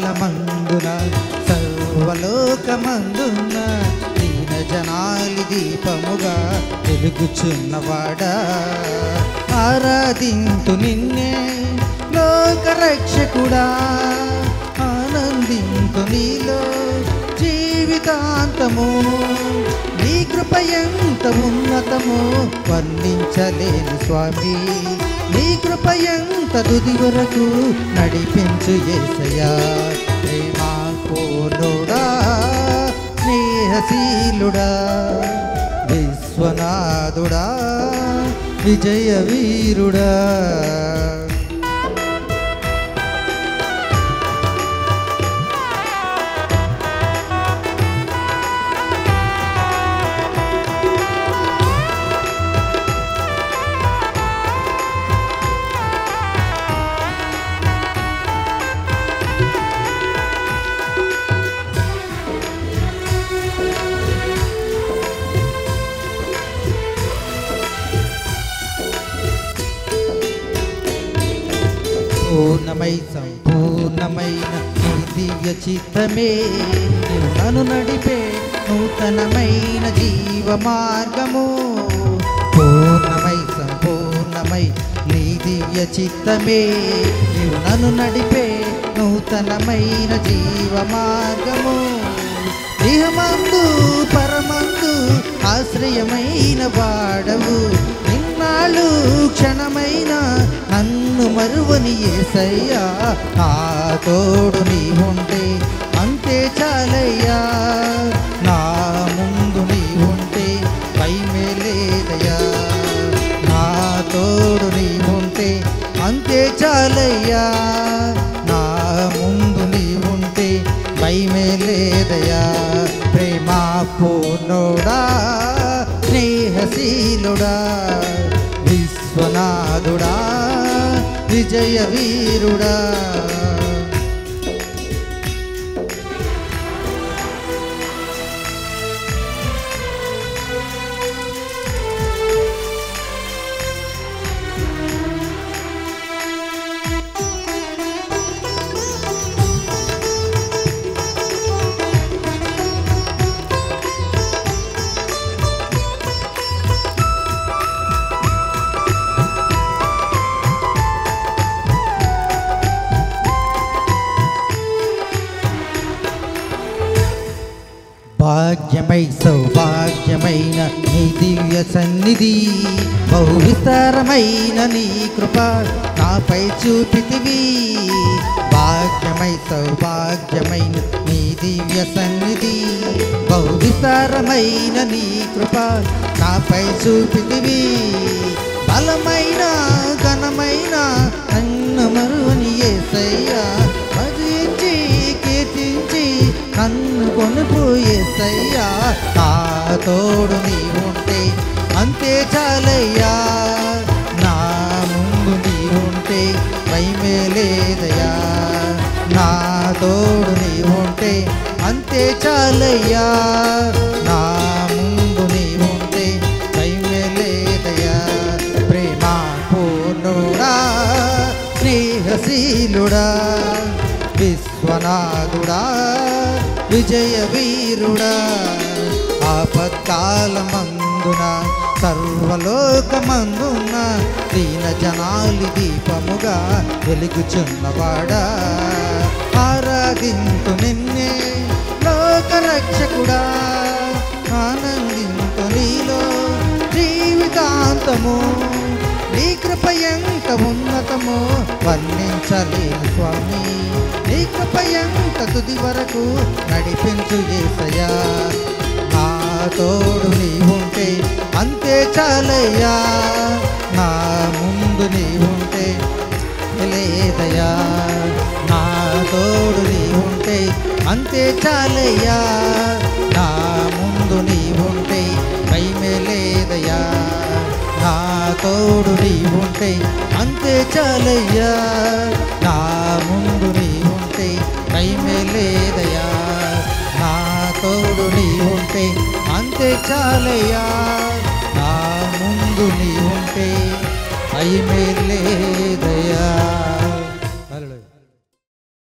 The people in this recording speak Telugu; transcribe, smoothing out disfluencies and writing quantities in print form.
ఆపత్కాలమందున సర్వలోకమందున్న దీన జనాలి దీపముగా వెలుగుచున్నవాడా, ఆరాధింతు నిన్నే లోకరక్షకుడా, ఆనందింతు నీలో జీవితాంతము. నీ కృప ఎంత ఉన్నతమో వర్ణించలేను స్వామి, నీ కృప ఎంత తుది వరకు నడిపించు యేసయ్యా. ప్రేమా పూర్ణుడా, స్నేహశీలుడా, విశ్వనాథుడా, విజయ వీరుడా. పూర్ణమై సంపూర్ణమైన నీ దివ్య చిత్తమే నన్ను నడిపే నూతనమైన జీవ మార్గము. పూర్ణమై సంపూర్ణమై నీ దివ్య చిత్తమే నన్ను నడిపే నూతనమైన జీవ మార్గము. ఇహమందు పరమందు ఆశ్రయమైన వాడవు, ఇన్నాళ్ళు క్షణమైన నన్ను మరువని యేసయ్యా. నా తోడు నీ ఉంటే అంతే చాలయ్యా, నా ముందు నీ ఉంటే భయమే లేదయ్యా. నా తోడు నీ ఉంటే అంతే చాలయ్యా, నా ముందు నీ ఉంటే భయమే లేదయ్యా. ప్రేమా పూర్ణుడా, స్నేహశీలుడా, విశ్వనాథుడా, విజయ వీరుడా. భాగ్యమై సౌభాగ్యమైన నీ దివ్య సన్నిధి, బహు విస్తారమైన నీ కృప నాపై చూపితివి. భాగ్యమై సౌభాగ్యమైన నీ దివ్య సన్నిధి, బహు విస్తారమైన నీ కృప నాపై చూపితివి. బలమైన ఘనమైన నన్ను మరువని యేసయ్యా, భజించి కీర్తించి నన్ను కొనుపు యేసయ్యా. నా తోడు నీ ఉంటే అంతే చాలయ్యా, నా ముందు నీ ఉంటే భయమే లేదయ్యా. నా తోడు నీ ఉంటే అంతే చాలయ్యా, నా ముందు నీ ఉంటే భయమే లేదయ్యా. ప్రేమా పూర్ణుడా, స్నేహశీలుడా, విశ్వనాథుడా, విజయ వీరుడా. ఆపత్కాలమందున సర్వలోకమందున దీన జనాలి దీపముగా వెలుగుచున్నవాడా, ఆరాధింతు నిన్నే లోకరక్షకుడా, ఆనందింతు నీలో జీవితాంతము. నీ కృప ఎంత ఉన్నతమో వర్ణించలేను స్వామి, నీ కృప ఎంత తుది వరకు నడిపించు యేసయ్యా. నా తోడు నీ ఉంటే అంతే చాలయ్యా, నా ముందు నీ ఉంటే లేదయ్యా. నా తోడు నీ ఉంటే అంతే చాలయ్యా, నా ముందు నీ ఉంటే భయమే లేదయ్యా. నా తోడు నీ ఉంటే అంతే చాలయ్యా, నా ముందు నీ ఉంటే భయమే లేదయ్యా. నా తోడు నీ ఉంటే అంతే చాలయ్యా, నా ముందు నీ ఉంటే భయమే లేదయ్యా.